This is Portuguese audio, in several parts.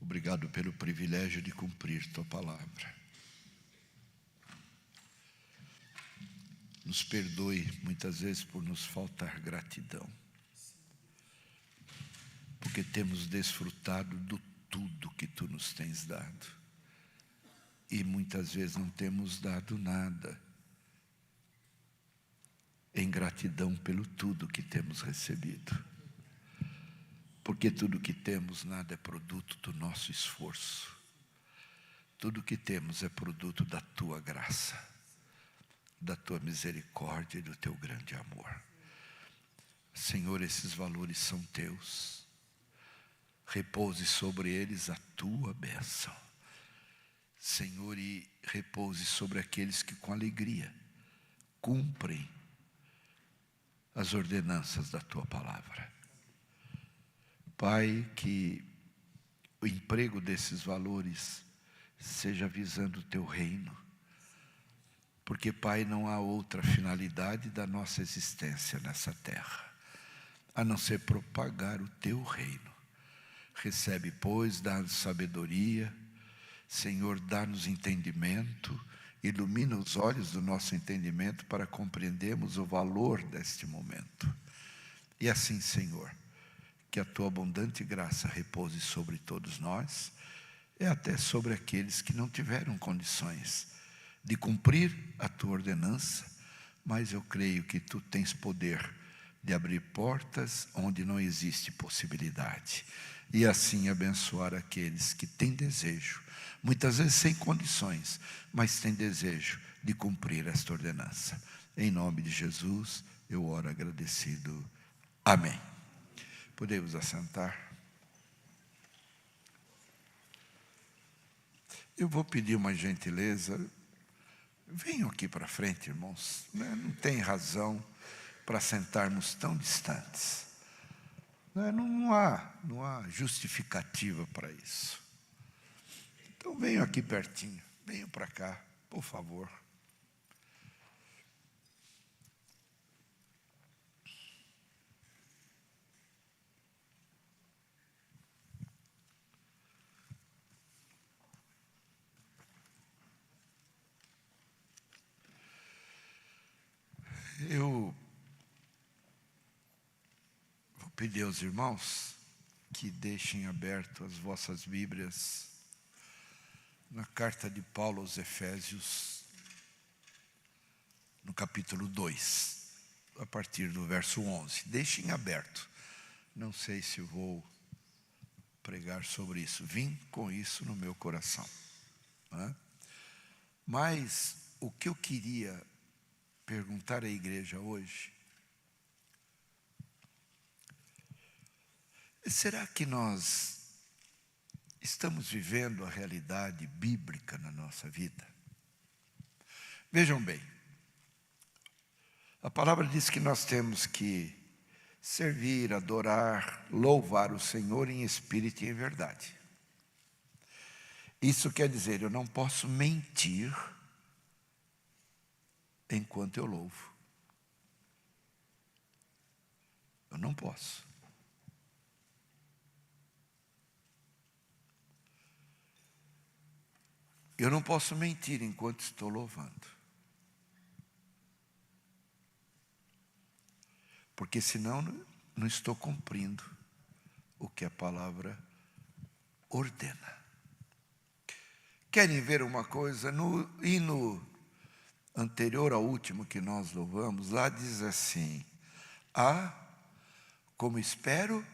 Obrigado pelo privilégio de cumprir Tua palavra. Nos perdoe muitas vezes por nos faltar gratidão, porque temos desfrutado do tudo que Tu nos tens dado e muitas vezes não temos dado nada em gratidão pelo tudo que temos recebido, porque tudo que temos nada é produto do nosso esforço, tudo que temos é produto da Tua graça, da Tua misericórdia e do Teu grande amor. Senhor, esses valores são Teus, repouse sobre eles a Tua bênção, Senhor, e repouse sobre aqueles que com alegria cumprem as ordenanças da Tua palavra. Pai, que o emprego desses valores seja visando o Teu reino, porque, Pai, não há outra finalidade da nossa existência nessa terra, a não ser propagar o Teu reino. Recebe, pois, dá-nos sabedoria, Senhor, dá-nos entendimento, ilumina os olhos do nosso entendimento para compreendermos o valor deste momento. E assim, Senhor, que a Tua abundante graça repouse sobre todos nós, e até sobre aqueles que não tiveram condições de cumprir a Tua ordenança, mas eu creio que Tu tens poder de abrir portas onde não existe possibilidade, e assim abençoar aqueles que têm desejo, muitas vezes sem condições, mas têm desejo de cumprir esta ordenança. Em nome de Jesus, eu oro agradecido. Amém. Podemos assentar. Eu vou pedir uma gentileza. Venham aqui para frente, irmãos. Não tem razão para sentarmos tão distantes. Não há justificativa para isso. Então venham aqui pertinho, venham para cá, por favor. Eu vou pedir aos irmãos que deixem aberto as vossas Bíblias na carta de Paulo aos Efésios, no capítulo 2, a partir do verso 11. Deixem aberto. Não sei se vou pregar sobre isso. Vim com isso no meu coração. Mas o que eu queria perguntar à igreja hoje: será que nós estamos vivendo a realidade bíblica na nossa vida? Vejam bem, a palavra diz que nós temos que servir, adorar, louvar o Senhor em espírito e em verdade. Isso quer dizer, eu não posso mentir enquanto eu louvo. Eu não posso. Eu não posso mentir enquanto estou louvando. Porque senão não estou cumprindo o que a palavra ordena. Querem ver uma coisa? No hino anterior ao último que nós louvamos, lá diz assim: como espero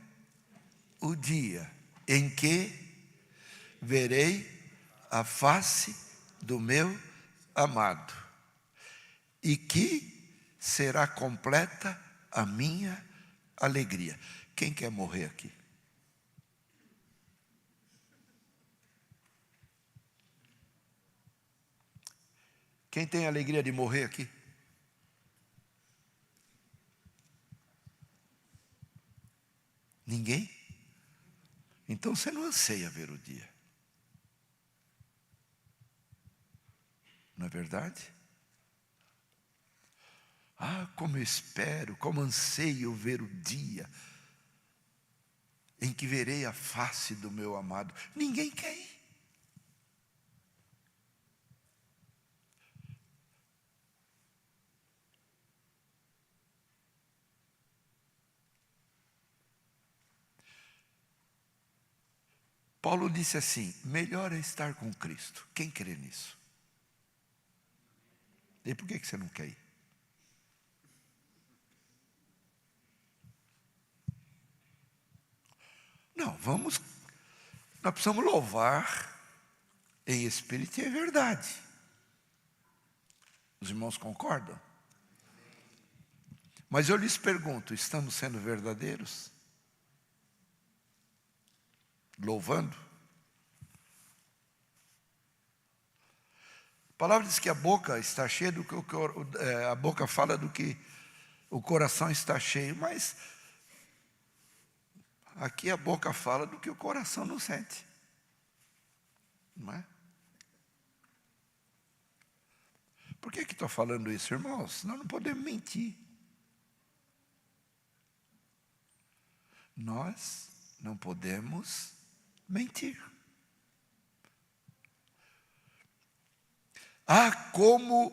o dia em que verei a face do meu amado, e que será completa a minha alegria. Quem quer morrer aqui? Quem tem alegria de morrer aqui? Ninguém? Então você não anseia ver o dia. Não é verdade? Como eu espero, como anseio ver o dia em que verei a face do meu amado. Ninguém quer ir. Paulo disse assim: melhor é estar com Cristo. Quem crê nisso? E por que você não quer ir? Não, nós precisamos louvar em espírito e em verdade. Os irmãos concordam? Mas eu lhes pergunto, estamos sendo verdadeiros? Louvando? A palavra diz que a boca está cheia do que a boca fala do que o coração está cheio, mas aqui a boca fala do que o coração não sente. Não é? Por que estou falando isso, irmãos? Nós não podemos mentir. Nós não podemos mentir. Ah, como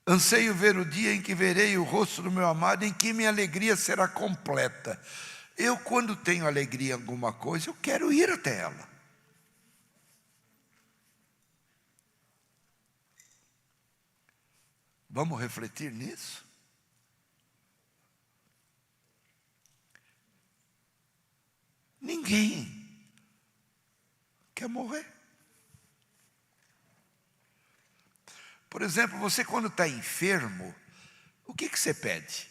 anseio ver o dia em que verei o rosto do meu amado, em que minha alegria será completa. Eu, quando tenho alegria em alguma coisa, eu quero ir até ela. Vamos refletir nisso? Ninguém quer morrer. Por exemplo, você quando está enfermo, o que você pede?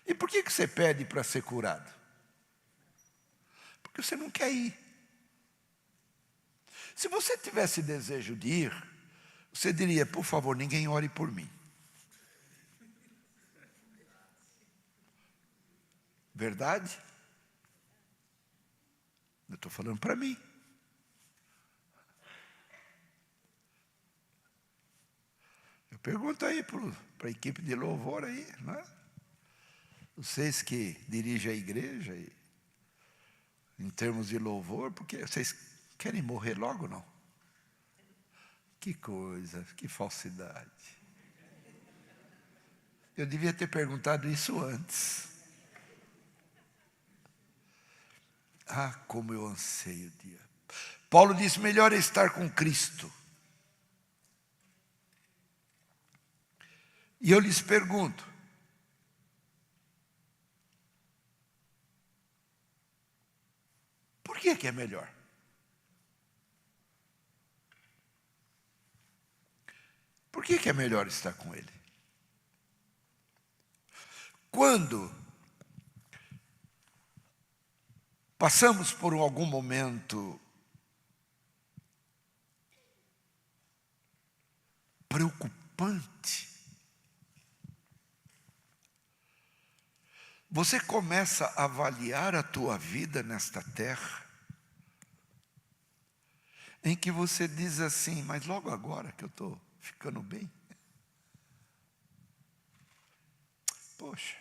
E por que você pede para ser curado? Porque você não quer ir. Se você tivesse desejo de ir, você diria, por favor, ninguém ore por mim. Verdade? Eu estou falando para mim. Eu pergunto aí para a equipe de louvor aí, não é? Vocês que dirigem a igreja, em termos de louvor, porque vocês querem morrer logo, não? Que coisa, que falsidade. Eu devia ter perguntado isso antes. Ah, como eu anseio o dia. Paulo disse, melhor é estar com Cristo. E eu lhes pergunto, por que é melhor? Por que é melhor estar com Ele? Quando passamos por algum momento preocupante, você começa a avaliar a tua vida nesta terra, em que você diz assim, mas logo agora que eu estou ficando bem, poxa,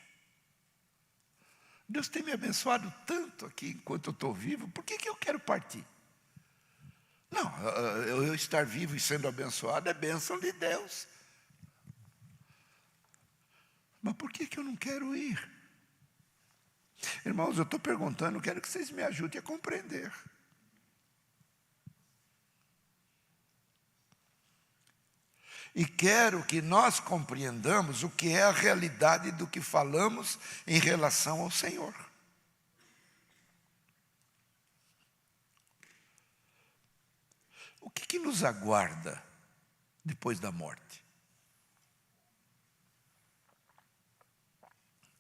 Deus tem me abençoado tanto aqui enquanto eu estou vivo, por que eu quero partir? Não, eu estar vivo e sendo abençoado é bênção de Deus. Mas por que eu não quero ir? Irmãos, eu estou perguntando, quero que vocês me ajudem a compreender. E quero que nós compreendamos o que é a realidade do que falamos em relação ao Senhor. O que nos aguarda depois da morte?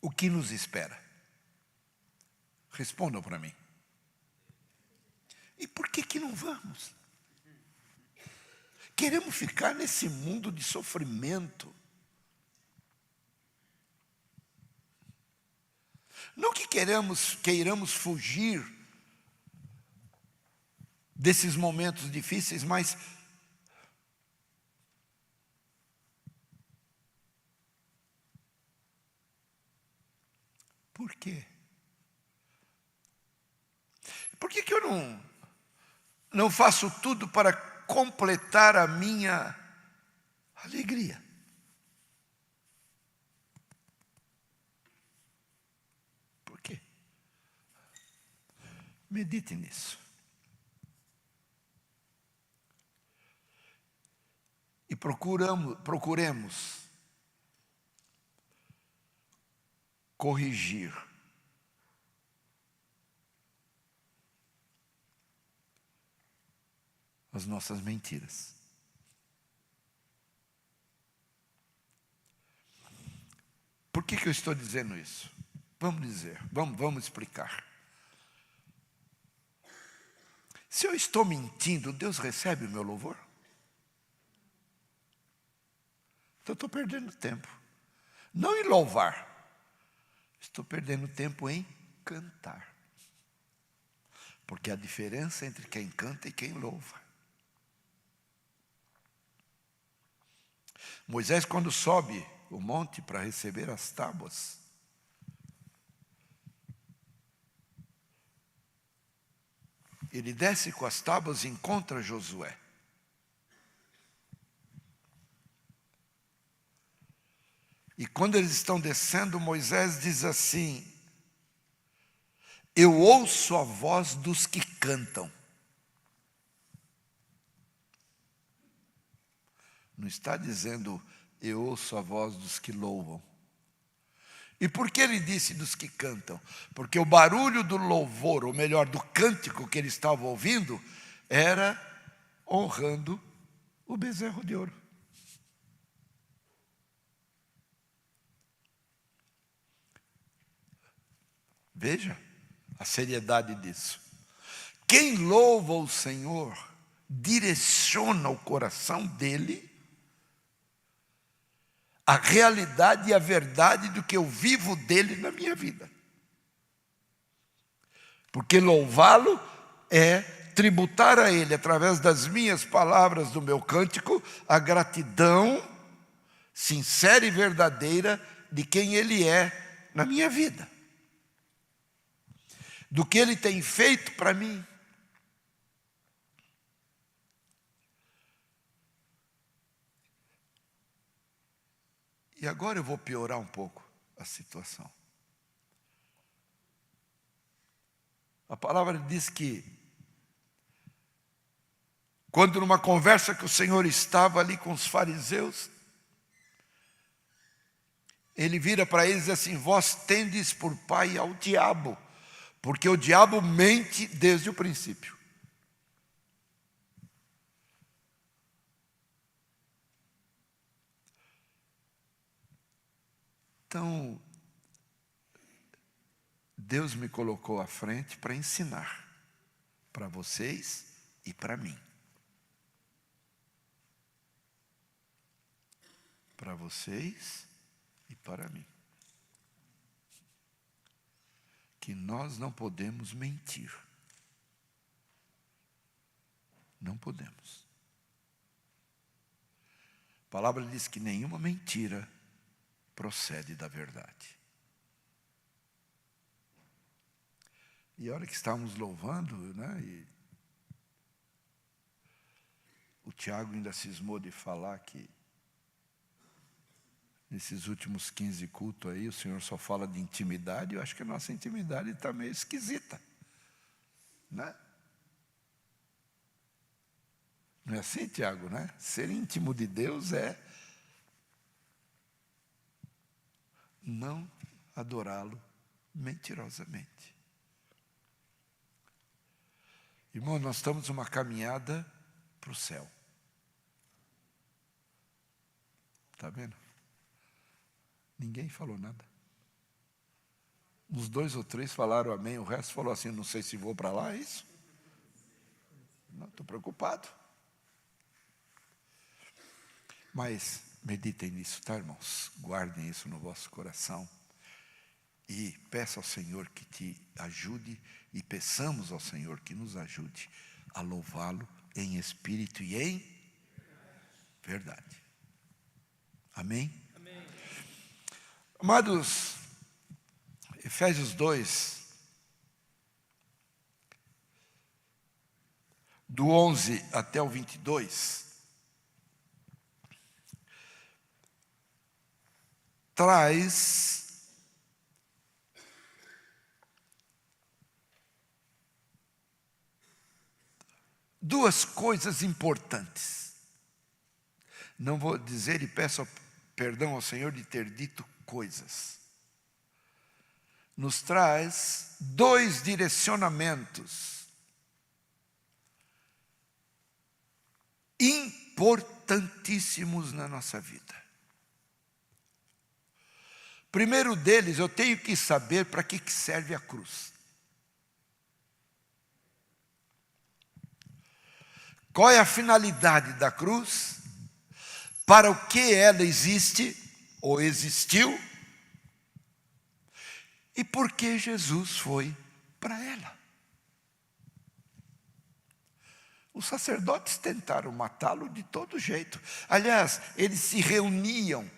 O que nos espera? Respondam para mim. E por que não vamos? Queremos ficar nesse mundo de sofrimento. Não que queiramos fugir desses momentos difíceis, mas Por quê? Por que eu não faço tudo para completar a minha alegria? Por quê? Medite nisso. E procuremos corrigir as nossas mentiras. Por que eu estou dizendo isso? Vamos explicar. Se eu estou mentindo, Deus recebe o meu louvor? Então eu estou perdendo tempo. Não em louvar. Estou perdendo tempo em cantar. Porque há diferença entre quem canta e quem louva. Moisés, quando sobe o monte para receber as tábuas, ele desce com as tábuas e encontra Josué. E quando eles estão descendo, Moisés diz assim: eu ouço a voz dos que cantam. Não está dizendo, eu ouço a voz dos que louvam. E por que ele disse dos que cantam? Porque o barulho do louvor, ou melhor, do cântico que ele estava ouvindo, era honrando o bezerro de ouro. Veja a seriedade disso. Quem louva o Senhor, direciona o coração dele a realidade e a verdade do que eu vivo dele na minha vida. Porque louvá-lo é tributar a ele, através das minhas palavras, do meu cântico, a gratidão sincera e verdadeira de quem ele é na minha vida. Do que ele tem feito para mim. E agora eu vou piorar um pouco a situação. A palavra diz que, quando numa conversa que o Senhor estava ali com os fariseus, ele vira para eles e diz assim: vós tendes por pai ao diabo, porque o diabo mente desde o princípio. Então, Deus me colocou à frente para ensinar, para vocês e para mim. Para vocês e para mim. Que nós não podemos mentir. Não podemos. A palavra diz que nenhuma mentira procede da verdade. E a hora que estávamos louvando, né, e o Tiago ainda cismou de falar que nesses últimos 15 cultos aí, o Senhor só fala de intimidade. Eu acho que a nossa intimidade está meio esquisita, né? Não é assim, Tiago, né? Ser íntimo de Deus é não adorá-lo mentirosamente. Irmão, nós estamos numa caminhada para o céu. Está vendo? Ninguém falou nada. Uns 2 ou 3 falaram amém, o resto falou assim: não sei se vou para lá, é isso? Não, estou preocupado. Mas meditem nisso, tá, irmãos? Guardem isso no vosso coração. E peça ao Senhor que te ajude, e peçamos ao Senhor que nos ajude a louvá-lo em espírito e em verdade. Amém? Amém. Amados, Efésios 2, do 11 até o 22, traz duas coisas importantes. Não vou dizer e peço perdão ao Senhor de ter dito coisas. Nos traz dois direcionamentos importantíssimos na nossa vida. Primeiro deles, eu tenho que saber para que serve a cruz. Qual é a finalidade da cruz? Para o que ela existe, ou existiu, e por que Jesus foi para ela. Os sacerdotes tentaram matá-lo de todo jeito. Aliás, eles se reuniam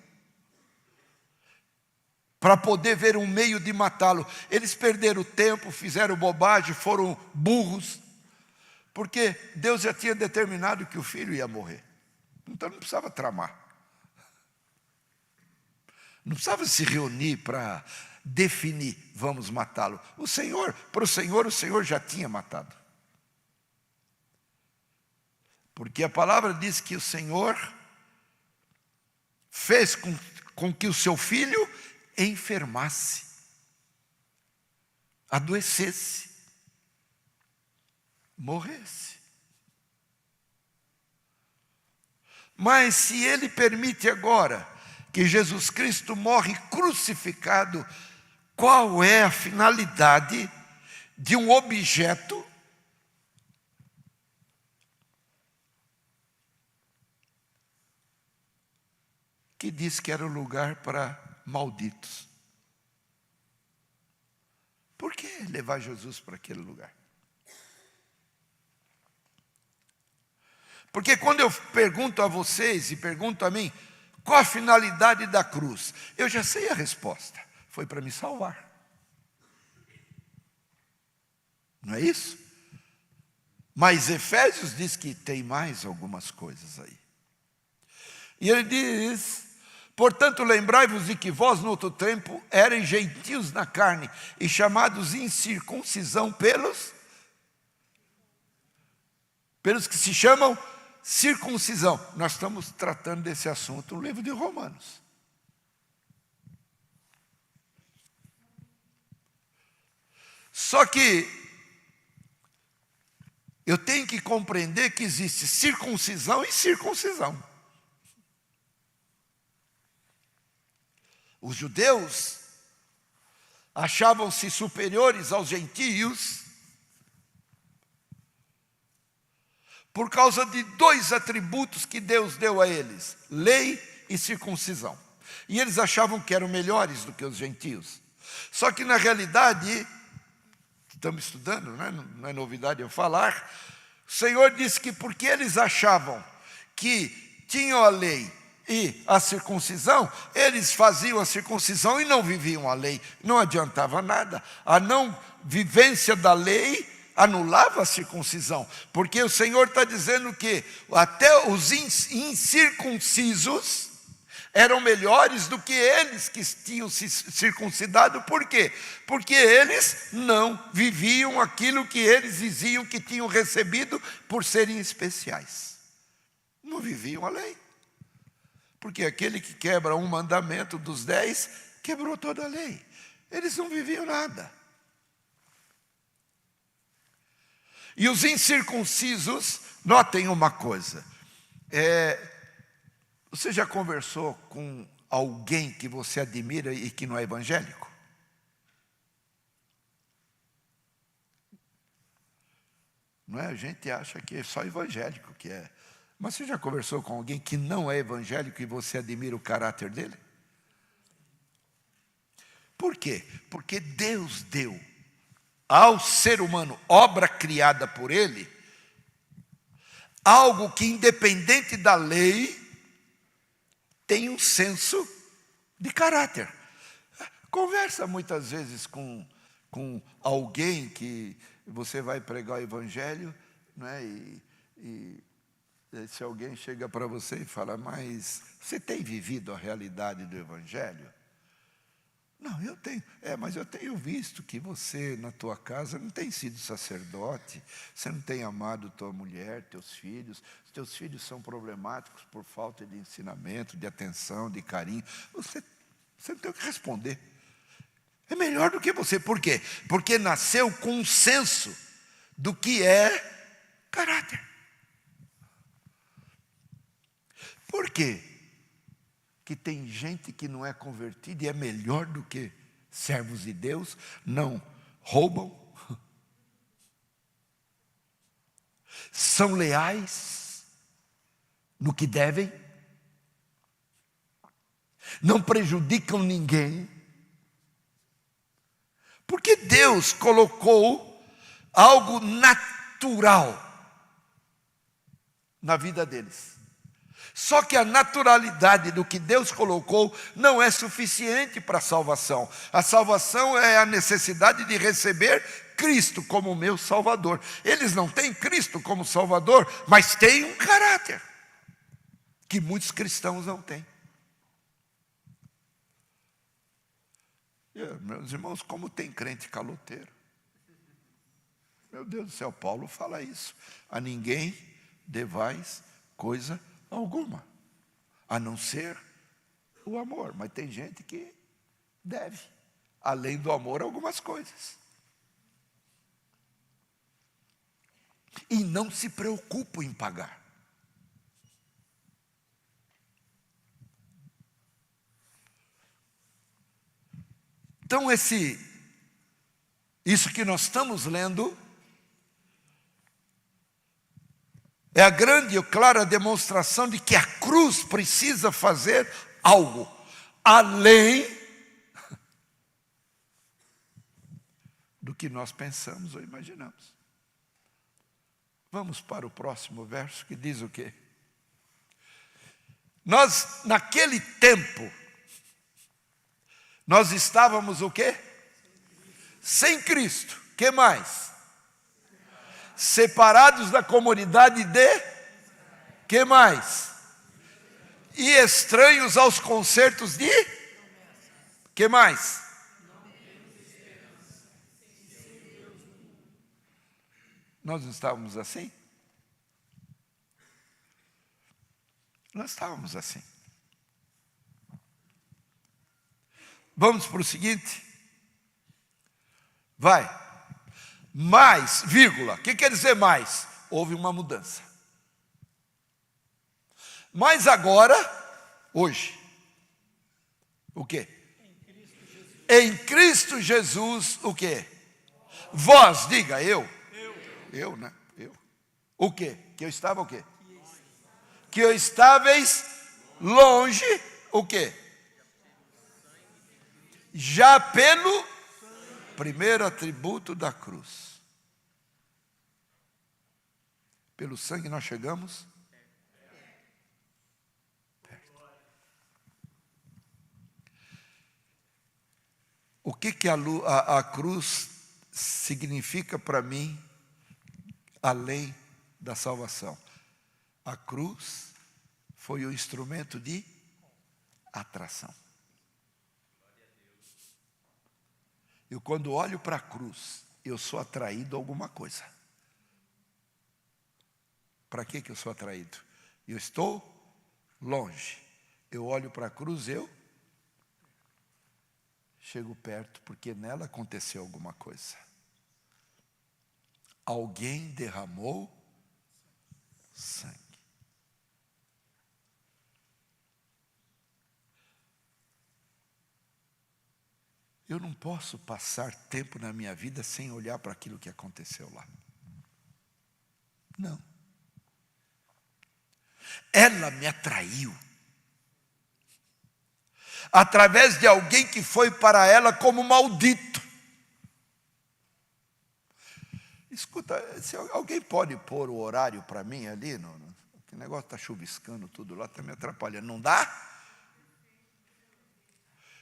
para poder ver um meio de matá-lo. Eles perderam tempo, fizeram bobagem, foram burros, porque Deus já tinha determinado que o filho ia morrer. Então não precisava tramar. Não precisava se reunir para definir, vamos matá-lo. Para o Senhor já tinha matado. Porque a palavra diz que o Senhor fez com que o seu filho enfermasse, adoecesse, morresse. Mas se ele permite agora que Jesus Cristo morre crucificado, qual é a finalidade de um objeto que diz que era o lugar para malditos? Por que levar Jesus para aquele lugar? Porque quando eu pergunto a vocês e pergunto a mim, qual a finalidade da cruz? Eu já sei a resposta. Foi para me salvar. Não é isso? Mas Efésios diz que tem mais algumas coisas aí. E ele diz: portanto, lembrai-vos de que vós no outro tempo erais gentios na carne e chamados incircuncisão pelos que se chamam circuncisão. Nós estamos tratando desse assunto no livro de Romanos. Só que eu tenho que compreender que existe circuncisão e circuncisão. Os judeus achavam-se superiores aos gentios por causa de dois atributos que Deus deu a eles: lei e circuncisão. E eles achavam que eram melhores do que os gentios. Só que na realidade, estamos estudando, não é novidade eu falar, o Senhor disse que porque eles achavam que tinham a lei e a circuncisão, eles faziam a circuncisão e não viviam a lei. Não adiantava nada. A não vivência da lei anulava a circuncisão, porque o Senhor está dizendo que até os incircuncisos eram melhores do que eles que tinham se circuncidado. Por quê? Porque eles não viviam aquilo que eles diziam que tinham recebido por serem especiais. Não viviam a lei. Porque aquele que quebra um mandamento dos 10, quebrou toda a lei. Eles não viviam nada. E os incircuncisos, notem uma coisa. Você já conversou com alguém que você admira e que não é evangélico? Não é? A gente acha que é só evangélico que é. Mas você já conversou com alguém que não é evangélico e você admira o caráter dele? Por quê? Porque Deus deu ao ser humano, obra criada por ele, algo que, independente da lei, tem um senso de caráter. Conversa muitas vezes com alguém que você vai pregar o evangelho, não é? E se alguém chega para você e fala, mas você tem vivido a realidade do evangelho? Não, eu tenho. Mas eu tenho visto que você, na tua casa, não tem sido sacerdote, você não tem amado tua mulher, teus filhos. Os teus filhos são problemáticos por falta de ensinamento, de atenção, de carinho. Você não tem o que responder. É melhor do que você. Por quê? Porque nasceu com um senso do que é caráter. Por quê? Que tem gente que não é convertida e é melhor do que servos de Deus, não roubam, são leais no que devem, não prejudicam ninguém, porque Deus colocou algo natural na vida deles. Só que a naturalidade do que Deus colocou não é suficiente para a salvação. A salvação é a necessidade de receber Cristo como meu Salvador. Eles não têm Cristo como Salvador, mas têm um caráter que muitos cristãos não têm. Meus irmãos, como tem crente caloteiro. Meu Deus do céu, Paulo fala isso. A ninguém devais coisa alguma, a não ser o amor. Mas tem gente que deve, além do amor, algumas coisas. E não se preocupa em pagar. Então isso que nós estamos lendo é a grande e clara demonstração de que a cruz precisa fazer algo além do que nós pensamos ou imaginamos. Vamos para o próximo verso que diz o quê? Nós, naquele tempo, nós estávamos o quê? Sem Cristo. Que mais? Separados da comunidade de? Que mais? E estranhos aos concertos de? Que mais? Nós não estávamos assim? Nós estávamos assim. Vamos para o seguinte? Vai. Mais, vírgula. O que quer dizer mais? Houve uma mudança. Mas agora, hoje, o quê? Em Cristo Jesus, o quê? Vós, diga, eu. Eu, né? Eu. O quê? Que eu estava o quê? Que eu estáveis longe, o quê? Já pelo primeiro atributo da cruz. Pelo sangue nós chegamos perto. O que a cruz significa para mim, além da salvação? A cruz foi o instrumento de atração. Eu, quando olho para a cruz, eu sou atraído a alguma coisa. Para que eu sou atraído? Eu estou longe. Eu olho para a cruz, eu chego perto, porque nela aconteceu alguma coisa. Alguém derramou sangue. Eu não posso passar tempo na minha vida sem olhar para aquilo que aconteceu lá. Não. Ela me atraiu. Através de alguém que foi para ela como maldito. Escuta, se alguém pode pôr o horário para mim ali, que negócio está chuviscando tudo lá, está me atrapalhando. Não dá?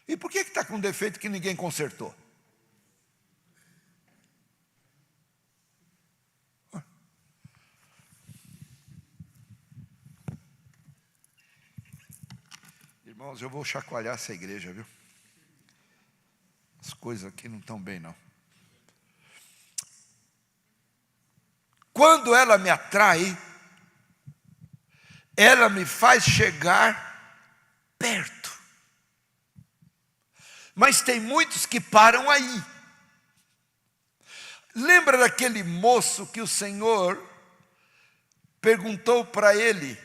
E por que está com defeito que ninguém consertou? Irmãos, eu vou chacoalhar essa igreja, viu? As coisas aqui não estão bem, não. Quando ela me atrai, ela me faz chegar perto. Mas tem muitos que param aí. Lembra daquele moço que o Senhor perguntou para ele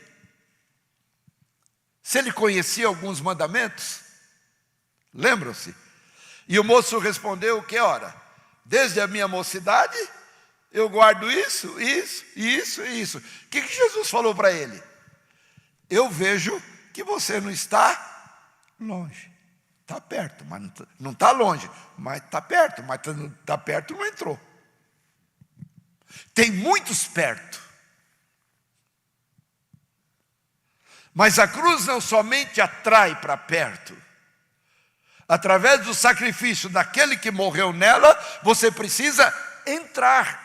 se ele conhecia alguns mandamentos? Lembram-se? E o moço respondeu: que ora? Desde a minha mocidade eu guardo isso, isso, isso e isso. O que Jesus falou para ele? Eu vejo que você não está longe. Está perto, mas não está longe. Mas está perto, mas está perto, não entrou. Tem muitos perto. Mas a cruz não somente atrai para perto. Através do sacrifício daquele que morreu nela, você precisa entrar.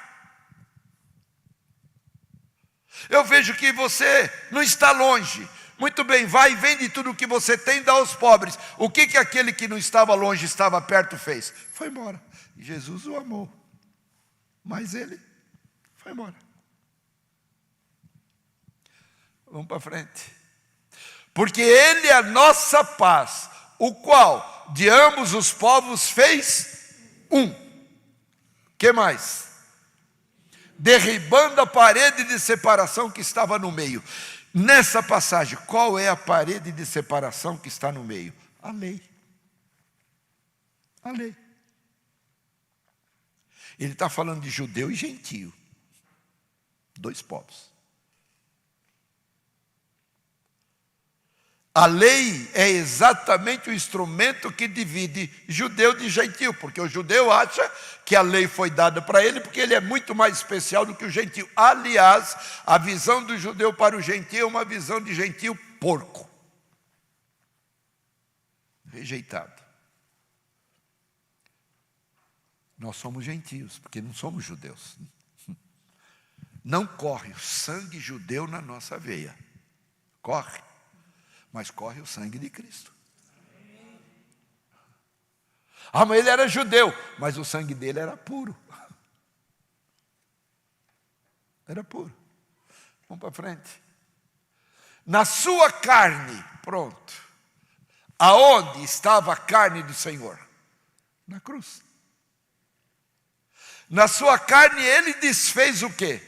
Eu vejo que você não está longe. Muito bem, vai e vende tudo o que você tem e dá aos pobres. O que aquele que não estava longe, estava perto, fez? Foi embora. E Jesus o amou. Mas ele foi embora. Vamos para frente. Porque ele é a nossa paz, o qual de ambos os povos fez um. Que mais? Derribando a parede de separação que estava no meio. Nessa passagem, qual é a parede de separação que está no meio? A lei. A lei. Ele está falando de judeu e gentio. Dois povos. A lei é exatamente o instrumento que divide judeu de gentio, porque o judeu acha que a lei foi dada para ele porque ele é muito mais especial do que o gentio. Aliás, a visão do judeu para o gentio é uma visão de gentio porco. Rejeitado. Nós somos gentios, porque não somos judeus. Não corre o sangue judeu na nossa veia. Corre. Mas corre o sangue de Cristo. Ah, mas ele era judeu, mas o sangue dele era puro. Era puro. Vamos para frente. Na sua carne, pronto. Aonde estava a carne do Senhor? Na cruz. Na sua carne ele desfez o quê?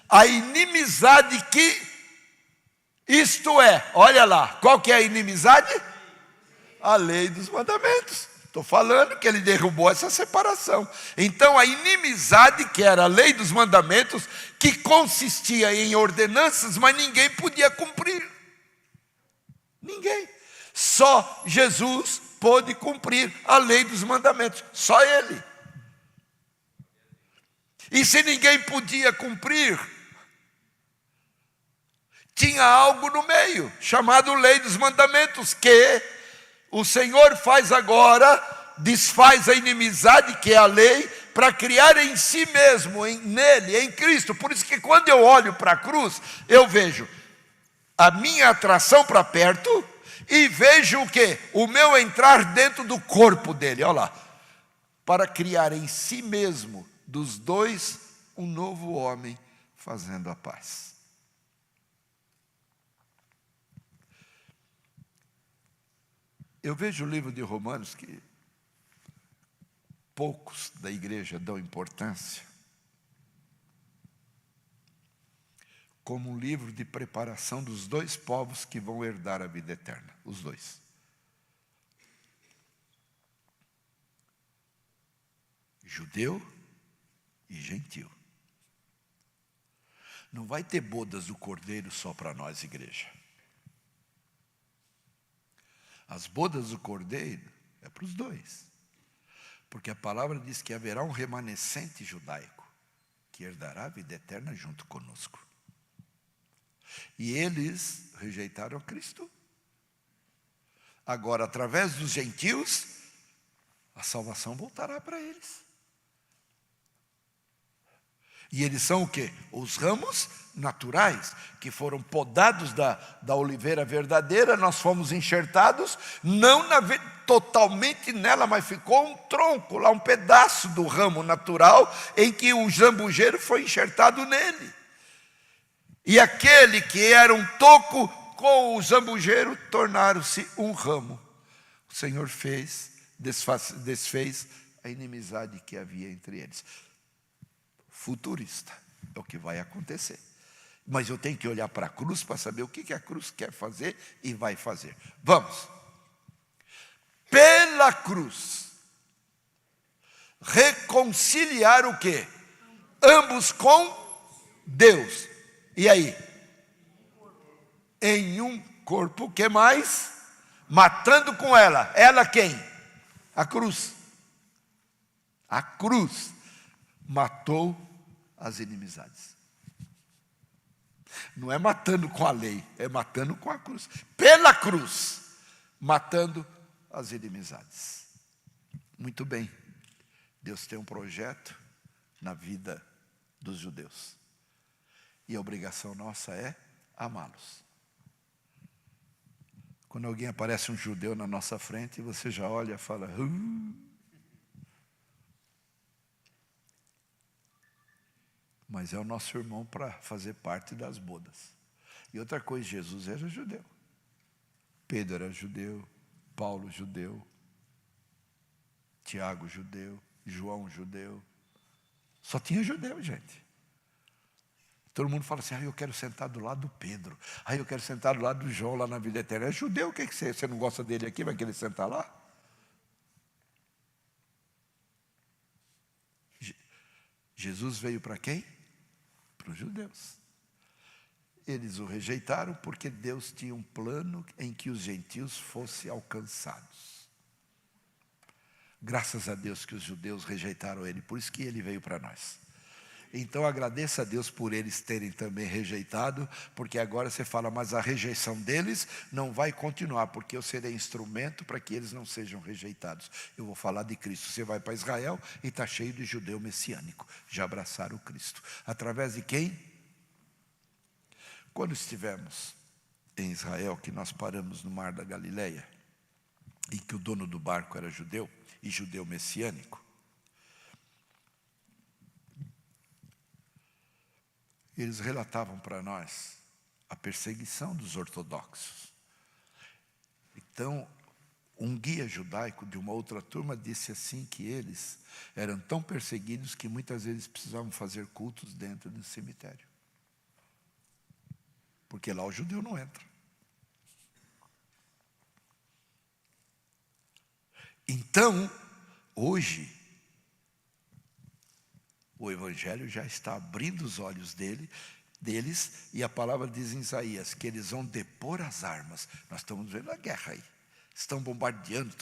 A inimizade que... Isto é, olha lá, qual que é a inimizade? A lei dos mandamentos. Estou falando que ele derrubou essa separação. Então a inimizade, que era a lei dos mandamentos, que consistia em ordenanças, mas ninguém podia cumprir. Ninguém. Só Jesus pôde cumprir a lei dos mandamentos. Só ele. E se ninguém podia cumprir, tinha algo no meio, chamado lei dos mandamentos, que o Senhor faz agora, desfaz a inimizade, que é a lei, para criar em si mesmo, nele, em Cristo. Por isso que quando eu olho para a cruz, eu vejo a minha atração para perto, e vejo o quê? O meu entrar dentro do corpo dele, olha lá. Para criar em si mesmo, dos dois, um novo homem, fazendo a paz. Eu vejo o livro de Romanos que poucos da igreja dão importância, como um livro de preparação dos dois povos que vão herdar a vida eterna, os dois. Judeu e gentio. Não vai ter bodas do Cordeiro só para nós, igreja. As bodas do Cordeiro é para os dois. Porque a palavra diz que haverá um remanescente judaico que herdará a vida eterna junto conosco. E eles rejeitaram Cristo. Agora, através dos gentios, a salvação voltará para eles. E eles são o quê? Os ramos naturais, que foram podados da oliveira verdadeira, nós fomos enxertados, não totalmente nela, mas ficou um tronco lá, um pedaço do ramo natural, em que o jambujeiro foi enxertado nele. E aquele que era um toco com o jambujeiro, tornaram-se um ramo. O Senhor desfez a inimizade que havia entre eles. Futurista, é o que vai acontecer. Mas eu tenho que olhar para a cruz para saber o que a cruz quer fazer e vai fazer. Vamos. Pela cruz, reconciliar o quê? Ambos com Deus. E aí? Em um corpo, o que mais? Matando com ela. Ela quem? A cruz. A cruz matou as inimizades. Não é matando com a lei, é matando com a cruz. Pela cruz, matando as inimizades. Muito bem. Deus tem um projeto na vida dos judeus. E a obrigação nossa é amá-los. Quando alguém aparece um judeu na nossa frente, você já olha e fala... Mas é o nosso irmão para fazer parte das bodas. E outra coisa, Jesus era judeu. Pedro era judeu, Paulo judeu, Tiago judeu, João judeu. Só tinha judeu, gente. Todo mundo fala assim, eu quero sentar do lado do Pedro. Eu quero sentar do lado do João lá na vida eterna. É judeu, o que você não gosta dele aqui, vai querer sentar lá? Jesus veio para quem? Para os judeus. Eles o rejeitaram porque Deus tinha um plano em que os gentios fossem alcançados. Graças a Deus que os judeus rejeitaram ele, por isso que ele veio para nós. Então agradeça a Deus por eles terem também rejeitado, porque agora você fala, mas a rejeição deles não vai continuar, porque eu serei instrumento para que eles não sejam rejeitados. Eu vou falar de Cristo. Você vai para Israel e está cheio de judeu messiânico, já abraçaram o Cristo. Através de quem? Quando estivemos em Israel, que nós paramos no mar da Galileia, e que o dono do barco era judeu, e judeu messiânico, eles relatavam para nós a perseguição dos ortodoxos. Então, um guia judaico de uma outra turma disse assim que eles eram tão perseguidos que muitas vezes precisavam fazer cultos dentro do cemitério. Porque lá o judeu não entra. Então, hoje, o Evangelho já está abrindo os olhos deles, e a palavra diz em Isaías que eles vão depor as armas. Nós estamos vendo a guerra aí. Estão bombardeando,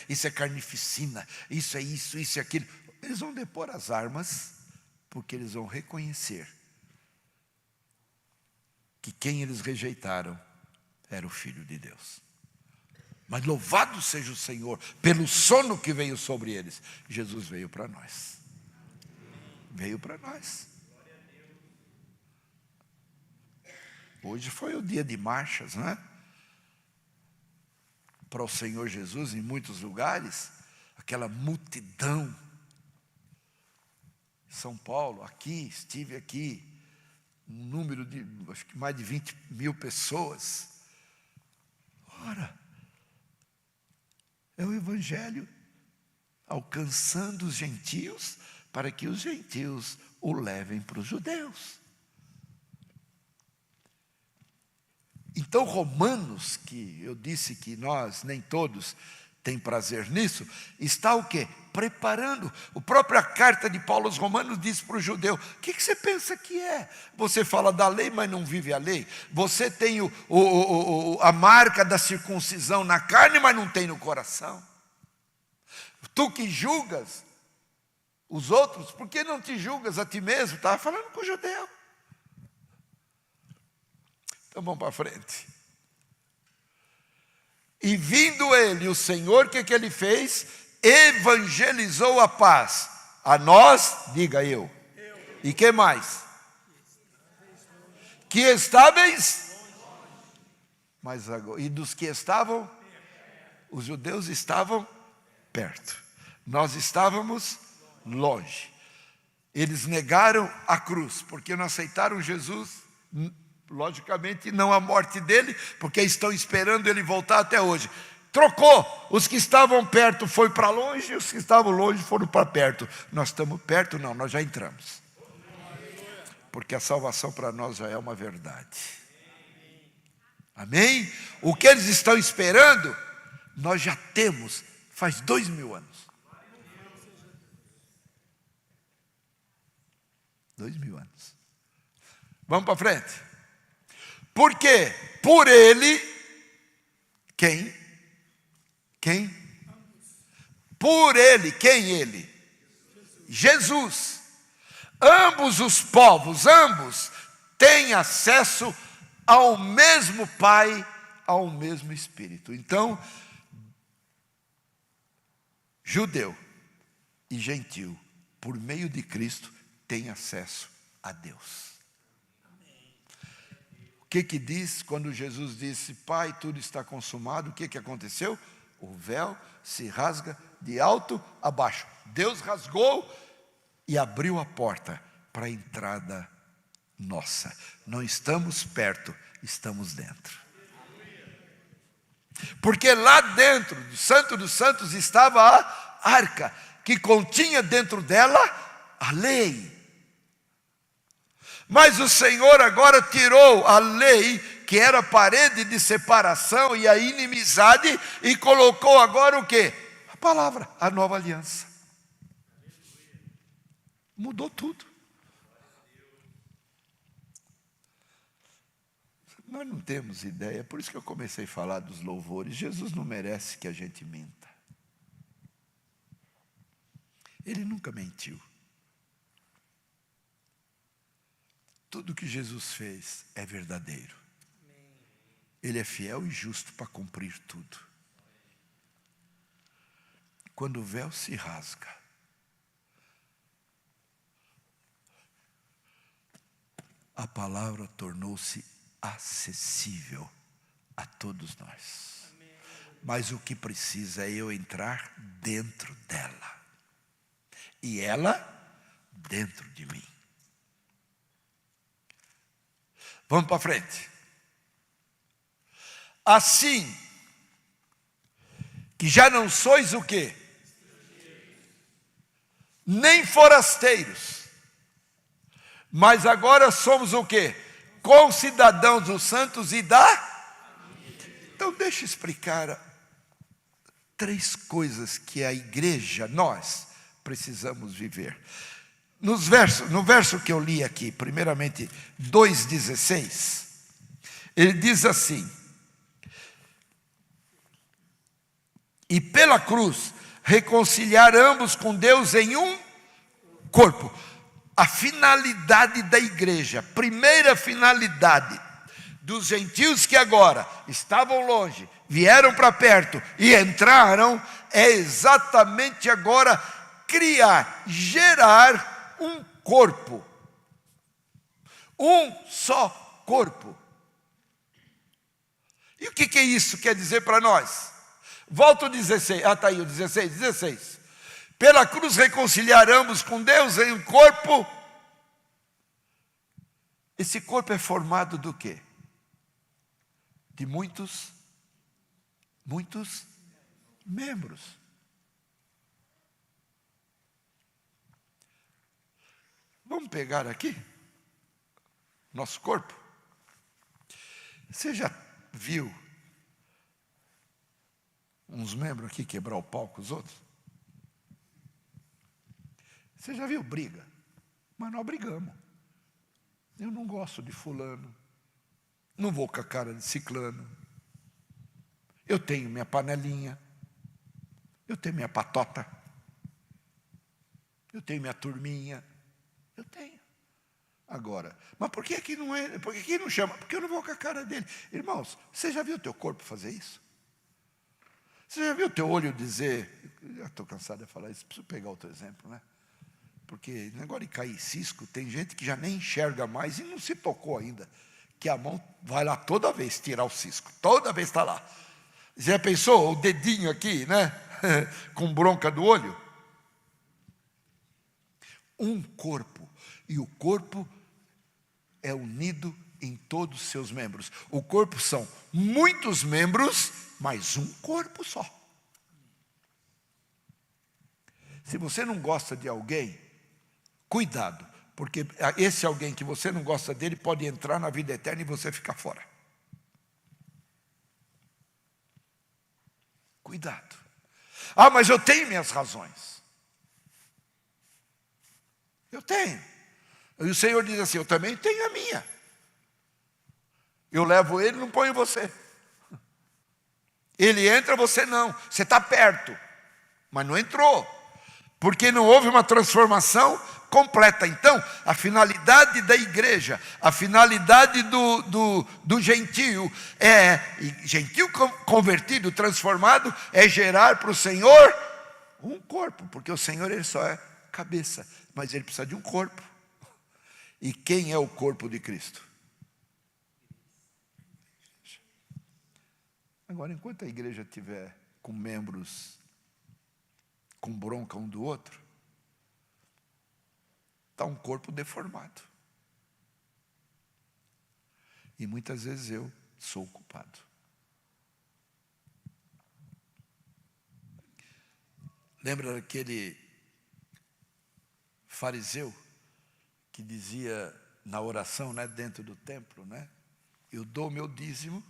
isso é carnificina, isso é isso, isso é aquilo. Eles vão depor as armas, porque eles vão reconhecer que quem eles rejeitaram era o Filho de Deus. Mas louvado seja o Senhor pelo sono que veio sobre eles. Jesus veio para nós. Veio para nós. Hoje foi o dia de marchas, não é? Para o Senhor Jesus em muitos lugares, aquela multidão. São Paulo, aqui, estive aqui, um número de, acho que mais de 20 mil pessoas. Ora, é o Evangelho alcançando os gentios, para que os gentios o levem para os judeus. Então, Romanos, que eu disse que nós, nem todos, têm prazer nisso, está o quê? Preparando. A própria carta de Paulo aos Romanos diz para o judeu, o que você pensa que é? Você fala da lei, mas não vive a lei. Você tem a marca da circuncisão na carne, mas não tem no coração. Tu que julgas os outros, por que não te julgas a ti mesmo? Estava falando com o judeu. Então vamos para frente. E vindo ele, o Senhor, o que ele fez? Evangelizou a paz. A nós, diga eu. E que mais? Que estáveis? Mas agora, e dos que estavam? Os judeus estavam perto. Nós estávamos longe. Eles negaram a cruz, porque não aceitaram Jesus, logicamente não a morte dele, porque estão esperando ele voltar até hoje. Trocou, os que estavam perto foram para longe, os que estavam longe foram para perto. Nós estamos perto? Não, nós já entramos. Porque a salvação para nós já é uma verdade. Amém? O que eles estão esperando, nós já temos, faz 2000 anos. 2000 anos. Vamos para frente. Porque por ele, quem? Por ele, quem ele? Jesus. Ambos os povos, ambos têm acesso ao mesmo Pai, ao mesmo Espírito. Então, judeu e gentil, por meio de Cristo, têm acesso a Deus. O que diz quando Jesus disse, Pai, tudo está consumado? O que aconteceu? O véu se rasga de alto a baixo. Deus rasgou e abriu a porta para a entrada nossa. Não estamos perto, estamos dentro. Porque lá dentro do Santo dos Santos estava a arca, que continha dentro dela a lei. Mas o Senhor agora tirou a lei, que era a parede de separação e a inimizade, e colocou agora o quê? A palavra, a nova aliança. Mudou tudo. Nós não temos ideia, por isso que eu comecei a falar dos louvores. Jesus não merece que a gente minta. Ele nunca mentiu. Tudo que Jesus fez é verdadeiro. Ele é fiel e justo para cumprir tudo. Quando o véu se rasga, a palavra tornou-se acessível a todos nós. Mas o que precisa é eu entrar dentro dela. E ela dentro de mim. Vamos para frente. Assim, que já não sois o quê? Nem forasteiros. Mas agora somos o quê? Concidadãos dos santos e da... Então deixa eu explicar 3 coisas que a igreja, nós, precisamos viver. No verso que eu li aqui, primeiramente 2,16, ele diz assim, e pela cruz reconciliar ambos com Deus em um corpo. A finalidade da igreja, primeira finalidade dos gentios que agora estavam longe, vieram para perto e entraram, é exatamente agora criar, gerar um corpo, um só corpo. E o que isso quer dizer para nós? Volta o 16, está aí o 16. Pela cruz reconciliar ambos com Deus em um corpo. Esse corpo é formado do quê? De muitos membros. Vamos pegar aqui nosso corpo. Você já viu uns membros aqui quebrar o pau com os outros? Você já viu briga? Mas nós brigamos. Eu não gosto de fulano. Não vou com a cara de ciclano. Eu tenho minha panelinha. Eu tenho minha patota. Eu tenho minha turminha. Eu tenho. Agora, mas por que aqui não é? Por que aqui não chama? Porque eu não vou com a cara dele. Irmãos, você já viu o teu corpo fazer isso? Você já viu o teu olho dizer, eu já estou cansado de falar isso, preciso pegar outro exemplo, né? Porque negócio de cair cisco, tem gente que já nem enxerga mais e não se tocou ainda, que a mão vai lá toda vez tirar o cisco, toda vez está lá. Você já pensou o dedinho aqui, né? Com bronca do olho? Um corpo, e o corpo é unido em todos os seus membros. O corpo são muitos membros, mas um corpo só. Se você não gosta de alguém, cuidado, porque esse alguém que você não gosta dele pode entrar na vida eterna e você ficar fora. Cuidado. Ah, mas eu tenho minhas razões. Eu tenho. E o Senhor diz assim, eu também tenho a minha. Eu levo ele, não ponho você. Ele entra, você não. Você está perto, mas não entrou. Porque não houve uma transformação completa. Então, a finalidade da igreja, a finalidade do gentio, gentio convertido, transformado, é gerar para o Senhor um corpo. Porque o Senhor, ele só é cabeça, mas ele precisa de um corpo. E quem é o corpo de Cristo? Agora, enquanto a igreja estiver com membros com bronca um do outro, está um corpo deformado. E muitas vezes eu sou o culpado. Lembra daquele fariseu que dizia na oração, né, dentro do templo, né? Eu dou meu dízimo,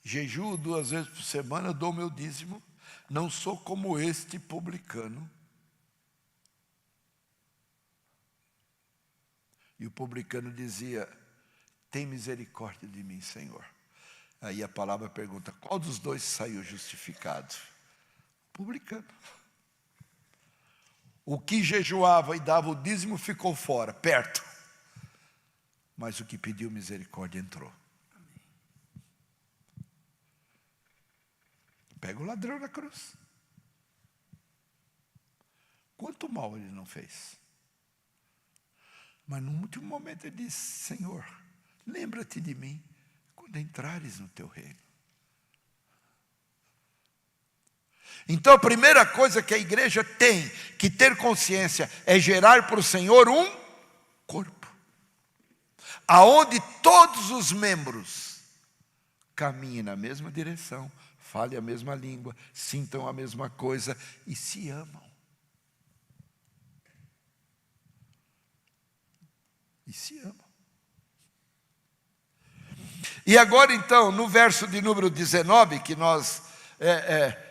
jejuo 2 vezes por semana, eu dou meu dízimo, não sou como este publicano. E o publicano dizia, tem misericórdia de mim, Senhor. Aí a palavra pergunta, qual dos dois saiu justificado? O publicano. O que jejuava e dava o dízimo ficou fora, perto. Mas o que pediu misericórdia entrou. Pega o ladrão na cruz. Quanto mal ele não fez? Mas no último momento ele disse, Senhor, lembra-te de mim quando entrares no teu reino. Então a primeira coisa que a igreja tem que ter consciência é gerar para o Senhor um corpo, aonde todos os membros caminhem na mesma direção, falem a mesma língua, sintam a mesma coisa e se amam. E se amam. E agora então, no verso de número 19, que nós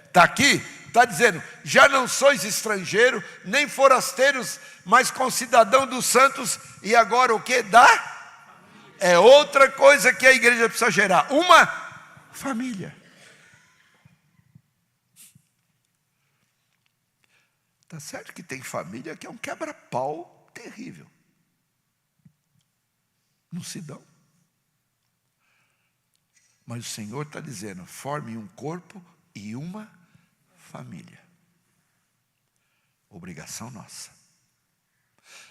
está aqui, está dizendo, já não sois estrangeiro, nem forasteiros, mas concidadão dos santos, e agora o que? É outra coisa que a igreja precisa gerar, uma família. Está certo que tem família que é um quebra-pau terrível. Não se dão. Mas o Senhor está dizendo, forme um corpo e uma família. Obrigação nossa.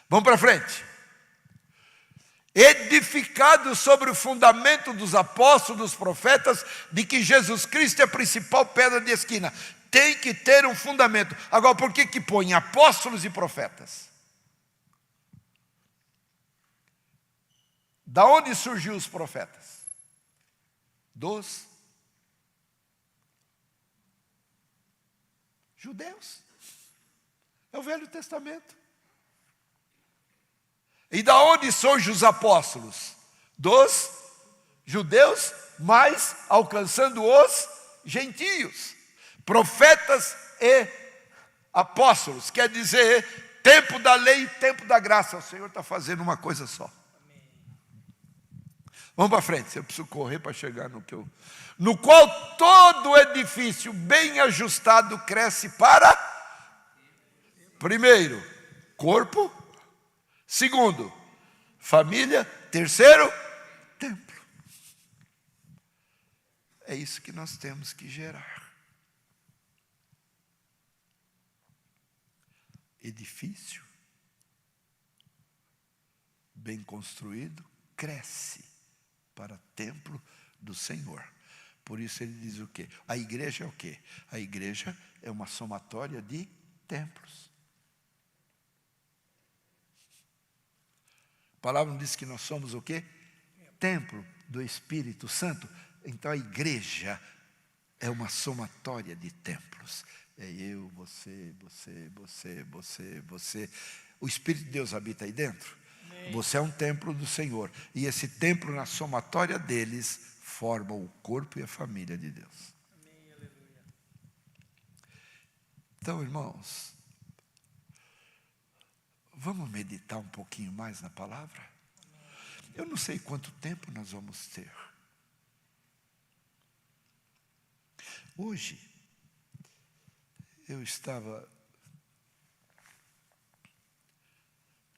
Vamos para frente. Edificado sobre o fundamento dos apóstolos, dos profetas, de que Jesus Cristo é a principal pedra de esquina. Tem que ter um fundamento. Agora, por que põe apóstolos e profetas? Da onde surgiu os profetas? Dos judeus. É o Velho Testamento. E da onde surgem os apóstolos? Dos judeus, mas alcançando os gentios. Profetas e apóstolos, quer dizer, tempo da lei e tempo da graça. O Senhor está fazendo uma coisa só. Vamos para frente, eu preciso correr para chegar no que eu... No qual todo edifício bem ajustado cresce para... Primeiro, corpo. Segundo, família. Terceiro, templo. É isso que nós temos que gerar. Edifício bem construído cresce para templo do Senhor. Por isso ele diz o quê? A igreja é o quê? A igreja é uma somatória de templos. A palavra não diz que nós somos o quê? Templo do Espírito Santo. Então a igreja é uma somatória de templos. É eu, você. O Espírito de Deus habita aí dentro. Amém. Você é um templo do Senhor. E esse templo, na somatória deles, forma o corpo e a família de Deus. Amém, aleluia. Então, irmãos, vamos meditar um pouquinho mais na palavra? Eu não sei quanto tempo nós vamos ter. Hoje, eu estava,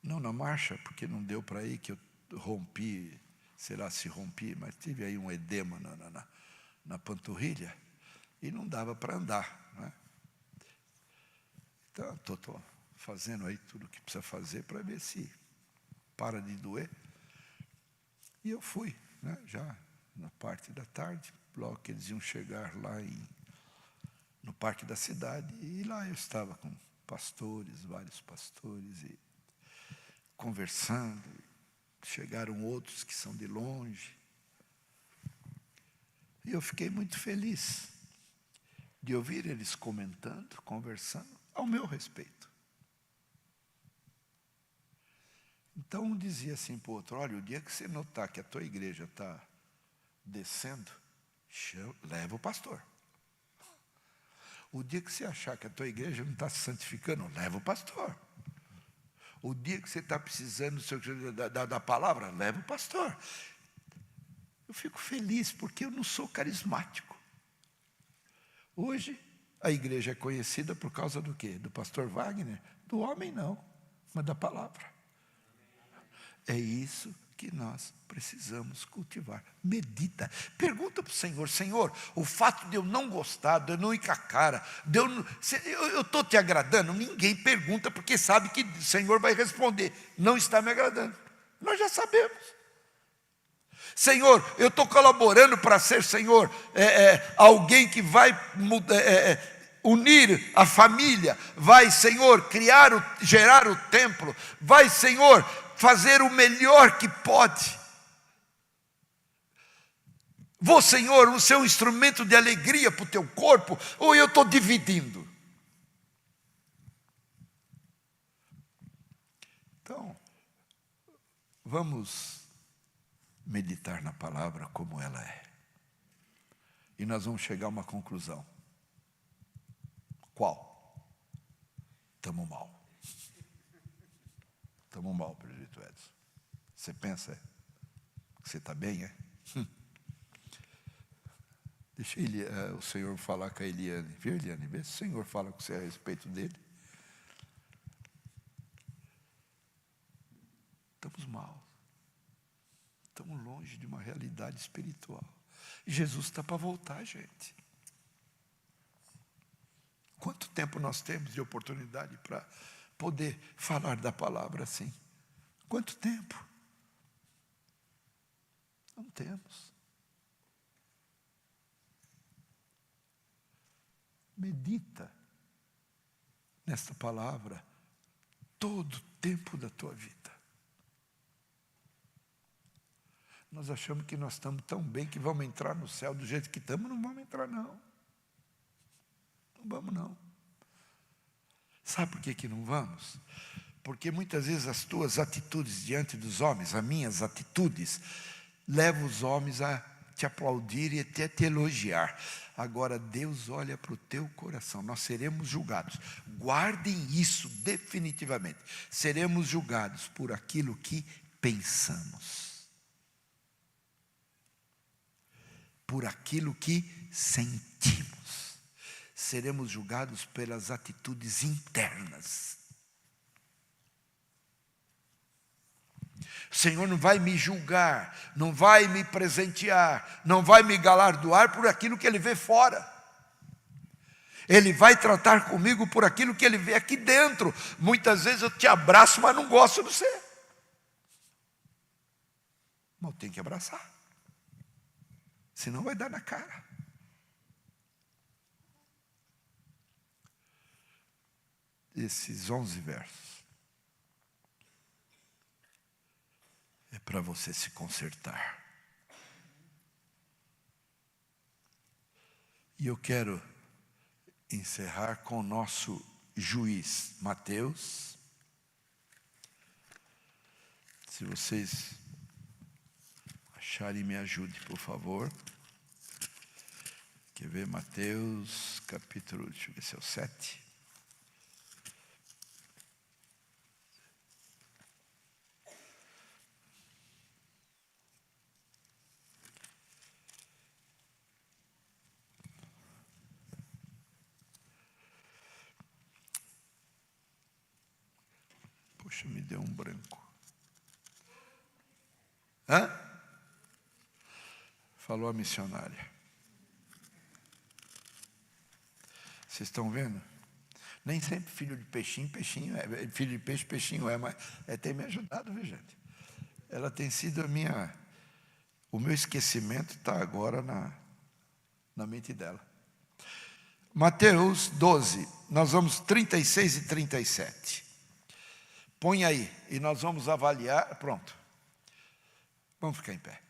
não na marcha, porque não deu para ir, que eu rompi, sei lá se rompi, mas tive aí um edema na panturrilha, e não dava para andar, né? Então, estou fazendo aí tudo o que precisa fazer para ver se para de doer. E eu fui, né, já na parte da tarde, logo que eles iam chegar lá no parque da cidade, e lá eu estava com pastores, vários pastores, e conversando. Chegaram outros que são de longe, e eu fiquei muito feliz de ouvir eles comentando, conversando ao meu respeito. Então um dizia assim para o outro: olha, o dia que você notar que a tua igreja está descendo, leva o pastor. O dia que você achar que a tua igreja não está se santificando, leva o pastor. O dia que você está precisando da palavra, leva o pastor. Eu fico feliz porque eu não sou carismático. Hoje, a igreja é conhecida por causa do quê? Do pastor Wagner? Do homem não, mas da palavra. É isso que nós precisamos cultivar. Medita. Pergunta para o Senhor: Senhor, o fato de eu não gostar, de eu não ir com a cara, eu estou te agradando? Ninguém pergunta, porque sabe que o Senhor vai responder: não está me agradando. Nós já sabemos. Senhor, eu estou colaborando para ser, Senhor, alguém que vai unir a família, vai, Senhor, gerar o templo, vai, Senhor, fazer o melhor que pode. Vou, Senhor, ser um instrumento de alegria para o teu corpo, ou eu estou dividindo? Então, vamos meditar na palavra como ela é. E nós vamos chegar a uma conclusão. Qual? Estamos mal. Estamos mal, Pedrito Edson. Você pensa que você está bem, é? Deixa o Senhor falar com a Eliane. Viu, Eliane? Vê se o Senhor fala com você a respeito dele. Estamos mal. Estamos longe de uma realidade espiritual. Jesus está para voltar, gente. Quanto tempo nós temos de oportunidade para poder falar da palavra assim? Quanto tempo? Não temos. Medita nesta palavra todo o tempo da tua vida. Nós achamos que nós estamos tão bem que vamos entrar no céu do jeito que estamos. Não vamos entrar, não. Não vamos, não. Sabe por que não vamos? Porque muitas vezes as tuas atitudes diante dos homens, as minhas atitudes, levam os homens a te aplaudir e até te elogiar. Agora Deus olha para o teu coração. Nós seremos julgados. Guardem isso definitivamente. Seremos julgados por aquilo que pensamos. Por aquilo que sentimos. Seremos julgados pelas atitudes internas. O Senhor não vai me julgar, não vai me presentear, não vai me galardoar por aquilo que Ele vê fora. Ele vai tratar comigo por aquilo que Ele vê aqui dentro. Muitas vezes eu te abraço, mas não gosto de você. Mas eu tenho que abraçar. Senão vai dar na cara. Esses 11 versos é para você se consertar. E eu quero encerrar com o nosso juiz, Mateus. Se vocês acharem, me ajude, por favor. Quer ver? Mateus, capítulo, deixa eu ver se é o 7. Poxa, me deu um branco. Hã? Falou a missionária. Vocês estão vendo? Nem sempre filho de peixinho, peixinho é. Filho de peixe, peixinho é. Mas tem me ajudado, viu, gente? Ela tem sido a minha... O meu esquecimento está agora na mente dela. Mateus 12, nós vamos 36 e 37. Põe aí, e nós vamos avaliar. Pronto. Vamos ficar em pé.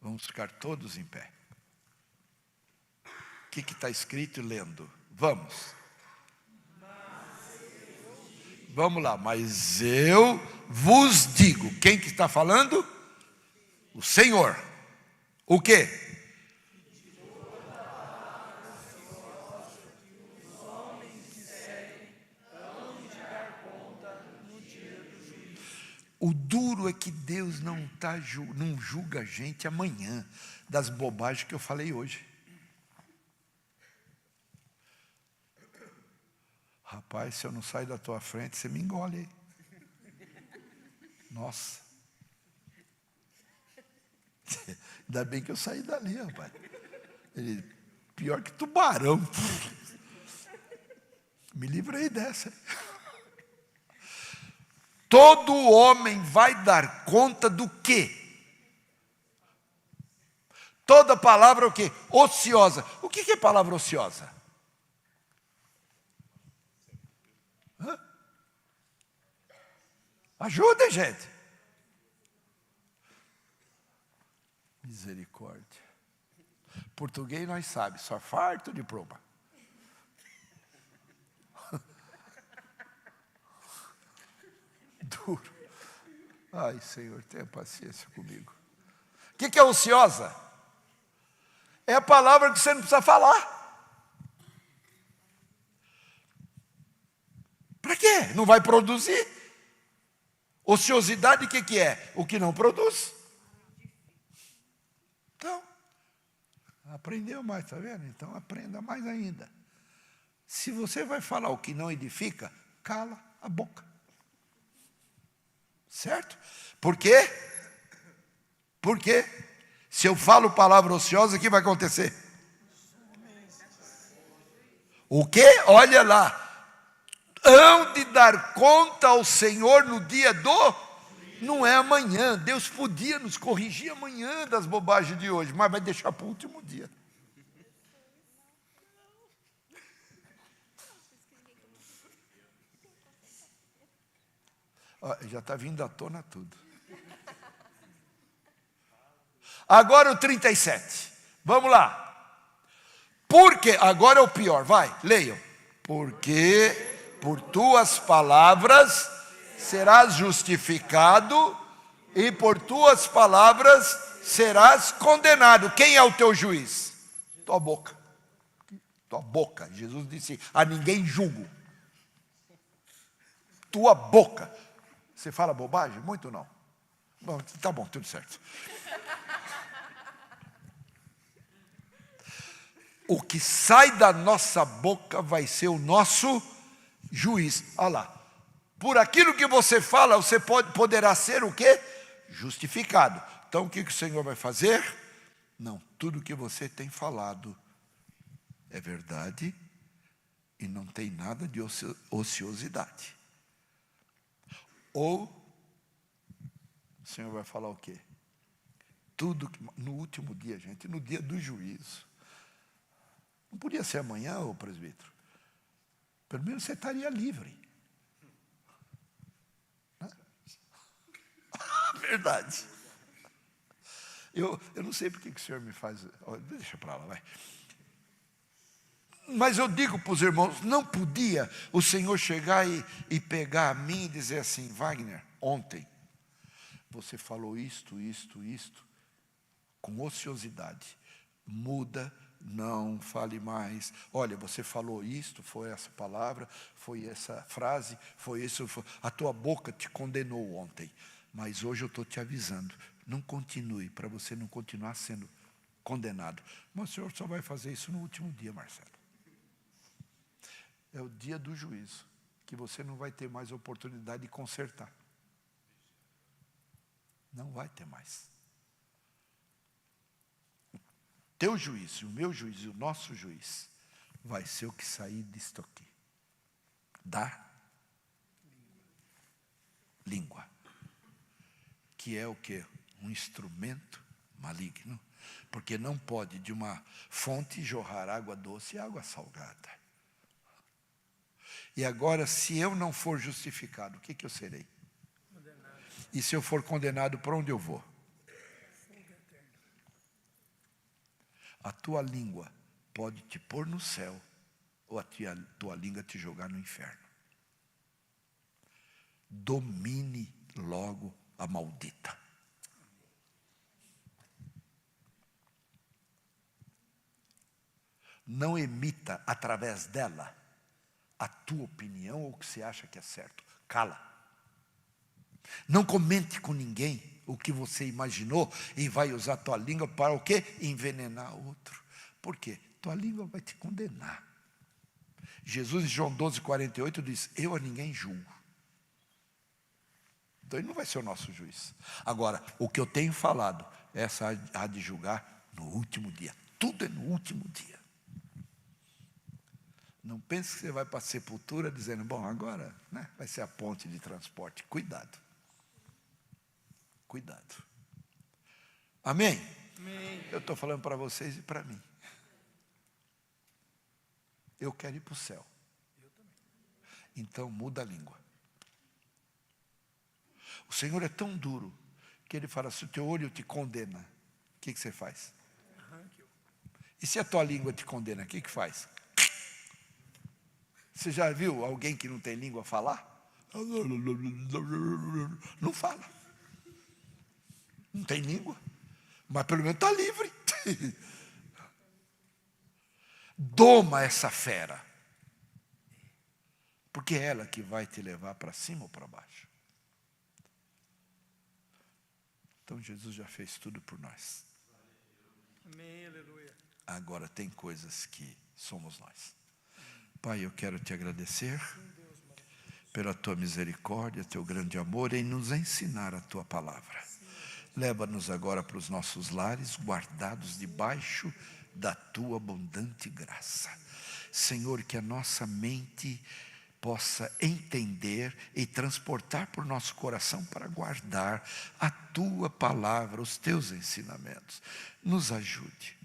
Vamos ficar todos em pé. O que está escrito lendo? Vamos. Vamos lá, mas eu vos digo. Quem que está falando? O Senhor. O quê? O duro é que Deus não julga a gente amanhã das bobagens que eu falei hoje. Rapaz, se eu não sair da tua frente, você me engole aí. Nossa. Ainda bem que eu saí dali, rapaz. Ele, pior que tubarão. Me livrei dessa. Todo homem vai dar conta do quê? Toda palavra o quê? Ociosa. O que é palavra ociosa? Hã? Ajuda, gente. Misericórdia. Português nós sabemos, só farto de prova. Duro. Ai, Senhor, tenha paciência comigo. O que é ociosa? É a palavra que você não precisa falar. Para quê? Não vai produzir. Ociosidade, o que é? O que não produz. Então, aprendeu mais, está vendo? Então aprenda mais ainda. Se você vai falar o que não edifica, cala a boca. Certo? Por quê? Porque se eu falo palavra ociosa, o que vai acontecer? O quê? Olha lá. Hão de dar conta ao Senhor no dia do... Não é amanhã. Deus podia nos corrigir amanhã das bobagens de hoje, mas vai deixar para o último dia. Já está vindo à tona tudo. Agora o 37. Vamos lá. Porque, agora é o pior, vai, leiam. Porque por tuas palavras serás justificado e por tuas palavras serás condenado. Quem é o teu juiz? Tua boca. Tua boca. Jesus disse, a ninguém julgo. Tua boca. Você fala bobagem? Muito não. Bom, tá bom, tudo certo. o que sai da nossa boca vai ser o nosso juiz. Olha lá. Por aquilo que você fala, você poderá ser o quê? Justificado. Então o que o Senhor vai fazer? Não, tudo que você tem falado é verdade e não tem nada de ociosidade. Ou o Senhor vai falar o quê? Tudo que, no último dia, gente, no dia do juízo. Não podia ser amanhã, ô presbítero. Pelo menos você estaria livre. Verdade. Eu não sei porque que o Senhor me faz... Deixa para lá, vai. Mas eu digo para os irmãos, não podia o Senhor chegar e pegar a mim e dizer assim, Wagner, ontem você falou isto, com ociosidade. Muda, não fale mais. Olha, você falou isto, foi essa palavra, foi essa frase, foi isso. A tua boca te condenou ontem. Mas hoje eu estou te avisando, não continue, para você não continuar sendo condenado. Mas o Senhor só vai fazer isso no último dia, Marcelo. É o dia do juízo, que você não vai ter mais oportunidade de consertar. Não vai ter mais. O teu juízo, o meu juízo e o nosso juiz vai ser o que sair disto aqui. Da língua. Que é o quê? Um instrumento maligno. Porque não pode de uma fonte jorrar água doce e água salgada. E agora, se eu não for justificado, o que eu serei? Condenado. E se eu for condenado, para onde eu vou? A tua língua pode te pôr no céu, ou a tua língua te jogar no inferno. Domine logo a maldita. Não emita através dela a tua opinião ou o que você acha que é certo. Cala. Não comente com ninguém o que você imaginou e vai usar a tua língua para o quê? Envenenar outro. Por quê? Tua língua vai te condenar. Jesus em João 12:48 diz, eu a ninguém julgo. Então ele não vai ser o nosso juiz. Agora, o que eu tenho falado, essa há de julgar no último dia. Tudo é no último dia. Não pense que você vai para a sepultura dizendo, bom, agora vai ser a ponte de transporte. Cuidado. Cuidado. Amém? Amém. Eu estou falando para vocês e para mim. Eu quero ir para o céu. Eu também. Então muda a língua. O Senhor é tão duro que Ele fala, se o teu olho te condena, o que você faz? E se a tua língua te condena, o que faz? Você já viu alguém que não tem língua falar? Não fala. Não tem língua. Mas pelo menos está livre. Doma essa fera. Porque é ela que vai te levar para cima ou para baixo. Então Jesus já fez tudo por nós. Amém, aleluia. Agora tem coisas que somos nós. Pai, eu quero te agradecer pela tua misericórdia, teu grande amor em nos ensinar a tua palavra. Leva-nos agora para os nossos lares, guardados debaixo da tua abundante graça. Senhor, que a nossa mente possa entender e transportar por nosso coração para guardar a tua palavra, os teus ensinamentos. Nos ajude.